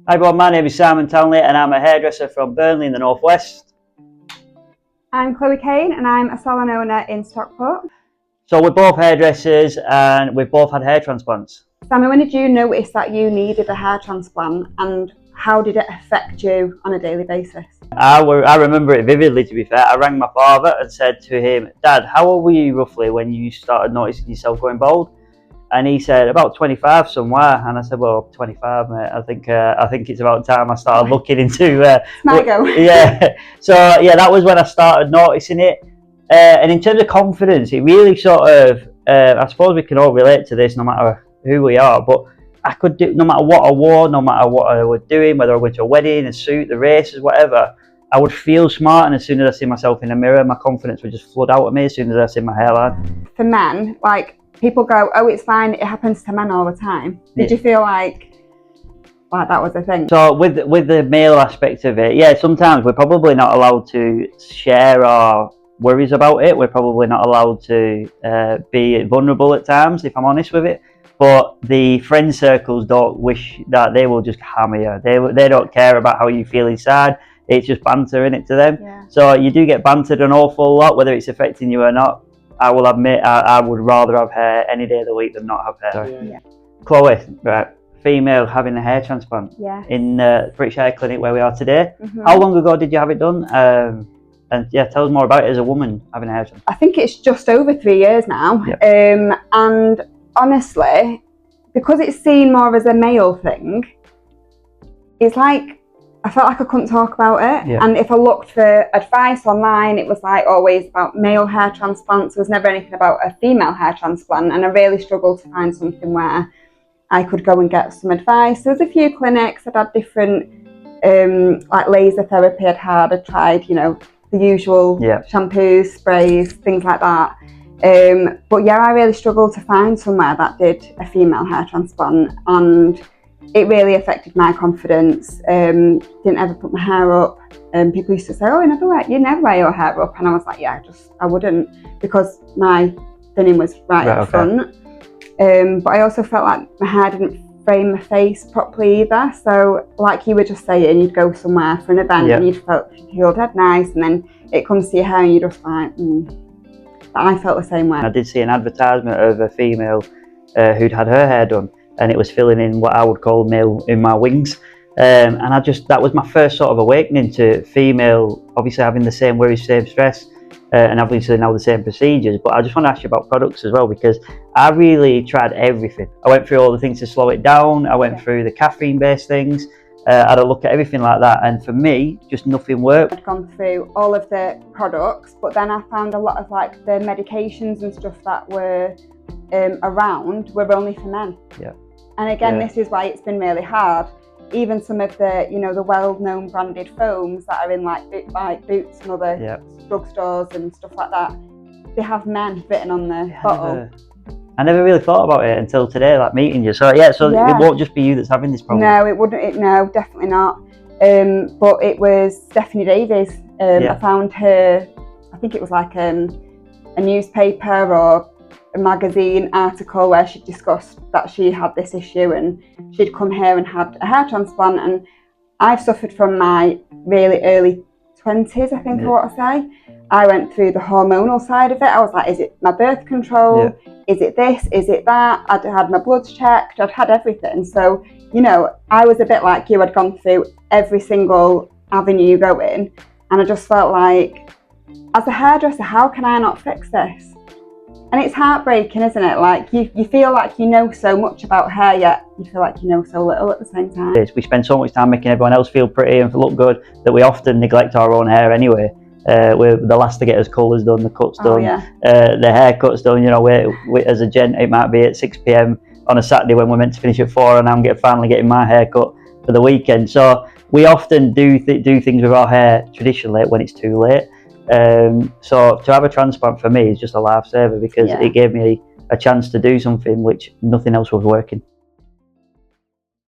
Hi everyone, my name is Simon Townley and I'm a hairdresser from Burnley in the northwest. I'm Chloe Cain and I'm a salon owner in Stockport. So we're both hairdressers and we've both had hair transplants. Simon, when did you notice that you needed a hair transplant and how did it affect you on a daily basis? I remember it vividly, to be fair. I rang my father and said to him, Dad, how old were you roughly when you started noticing yourself going bald? And he said, about 25 somewhere. And I said, well, 25, mate. I think it's about time I started looking into... Yeah. So, yeah, that was when I started noticing it. And in terms of confidence, it really sort of... I suppose we can all relate to this no matter who we are. But I could do, no matter what I wore, no matter what I was doing, whether I went to a wedding, a suit, the races, whatever, I would feel smart. And as soon as I see myself in the mirror, my confidence would just flood out of me as soon as I see my hairline. For men, like... people go, oh, it's fine, it happens to men all the time. Did you feel like that was a thing? So with the male aspect of it, yeah, sometimes we're probably not allowed to share our worries about it. We're probably not allowed to be vulnerable at times, if I'm honest with it. But the friend circles don't wish that. They will just hammer you. They don't care about how you feel inside. It's just banter in it to them. Yeah. So you do get bantered an awful lot, whether it's affecting you or not. I will admit, I would rather have hair any day of the week than not have hair. Yeah. Chloe, right, female having a hair transplant in British Hair Clinic where we are today. How long ago did you have it done? And yeah, tell us more about it as a woman having a hair transplant. I think it's just over 3 years now. Yep. And honestly, because it's seen more as a male thing, it's like, I felt like I couldn't talk about it. Yeah. And if I looked for advice online, it was like always about male hair transplants. There was never anything about a female hair transplant. And I really struggled to find something where I could go and get some advice. There was a few clinics that had different, like laser therapy I'd tried, you know, the usual shampoos, sprays, things like that. But yeah, I really struggled to find somewhere that did a female hair transplant. And it really affected my confidence. Didn't ever put my hair up. People used to say, "Oh, you never wear your hair up," and I was like, "Yeah, I wouldn't," because my thinning was right up front. But I also felt like my hair didn't frame my face properly either. So, like you were just saying, you'd go somewhere for an event and you'd feel dead nice, and then it comes to your hair and you're just like, But I felt the same way. I did see an advertisement of a female who'd had her hair done, and it was filling in what I would call male in my wings. And that was my first sort of awakening to female, obviously having the same worries, same stress, and obviously now the same procedures. But I just want to ask you about products as well, because I really tried everything. I went through all the things to slow it down. I went through the caffeine-based things. I had a look at everything like that, and for me, just nothing worked. I'd gone through all of the products, but then I found a lot of like the medications and stuff that were around were only for men. Yeah. And again, this is why it's been really hard. Even some of the, you know, the well-known branded foams that are in like Boots and other drugstores and stuff like that, they have men written on the bottle. I never really thought about it until today, like meeting you. So it won't just be you that's having this problem. No, it wouldn't. No, definitely not. But it was Stephanie Davies. I found her. I think it was like a newspaper or a magazine article where she discussed that she had this issue and she'd come here and had a hair transplant. And I've suffered from my really early 20s, I think I want to say. I went through the hormonal side of it. I was like, is it my birth control? Is it this? Is it that? I'd had my bloods checked. I'd had everything. So, you know, I was a bit like you. I'd gone through every single avenue going. And I just felt like, as a hairdresser, how can I not fix this? And it's heartbreaking, isn't it? Like you feel like you know so much about hair, yet you feel like you know so little at the same time. We spend so much time making everyone else feel pretty and look good that we often neglect our own hair anyway. We're the last to get us colours done, the cuts done, the haircuts done. You know, we as a gent, it might be at 6 p.m. on a Saturday when we're meant to finish at 4, and I'm finally getting my hair cut for the weekend. So we often do things with our hair traditionally when it's too late. So to have a transplant for me is just a lifesaver, because it gave me a chance to do something which nothing else was working.